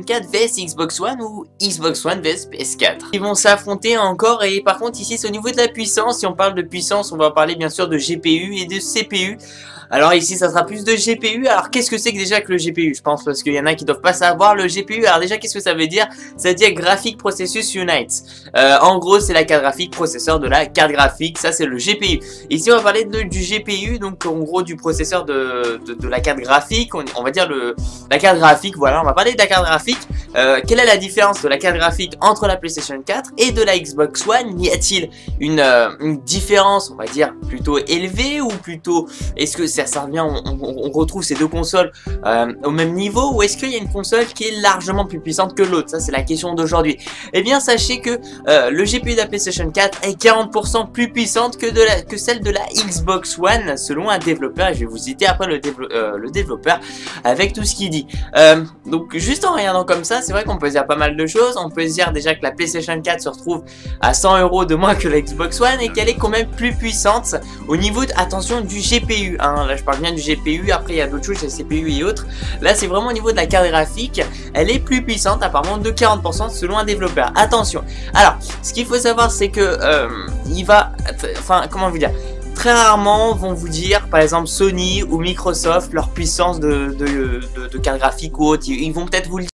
4 vs Xbox One ou Xbox One vs PS4. Ils vont s'affronter encore et par contre ici c'est au niveau de la puissance. Si on parle de puissance, on va parler bien sûr de GPU et de CPU. Alors ici ça sera plus de GPU. Alors qu'est-ce que c'est que déjà que le GPU? Je pense parce qu'il y en a qui doivent pas savoir le GPU. Alors déjà qu'est-ce que ça veut dire? Ça veut dire Graphic Processus Unit. En gros c'est la carte graphique, processeur de la carte graphique. Ça c'est le GPU. Ici on va parler du GPU, donc en gros du processeur de la carte graphique. On va dire la carte graphique, voilà, on va parler de la carte graphique. Quelle est la différence de la carte graphique entre la PlayStation 4 et de la Xbox One? Y a-t-il une différence, on va dire, plutôt élevée ou plutôt... Est-ce que ça revient, on retrouve ces deux consoles au même niveau, ou est-ce qu'il y a une console qui est largement plus puissante que l'autre? Ça c'est la question d'aujourd'hui. Eh bien sachez que le GPU de la PlayStation 4 est 40% plus puissante que celle de la Xbox One selon un développeur, et je vais vous citer après le développeur avec tout ce qu'il dit. Donc juste en regardant comme ça, c'est vrai qu'on peut se dire pas mal de choses. On peut se dire déjà que la PlayStation 4 se retrouve à 100 € de moins que la Xbox One et qu'elle est quand même plus puissante au niveau attention du GPU, hein. Là je parle bien du GPU, après il y a d'autres choses, les CPU et autres. Là c'est vraiment au niveau de la carte graphique, elle est plus puissante apparemment de 40% selon un développeur. Attention, alors ce qu'il faut savoir c'est que comment vous dire, très rarement vont vous dire, par exemple Sony ou Microsoft, leur puissance de carte graphique ou autre. Ils vont peut-être vous le dire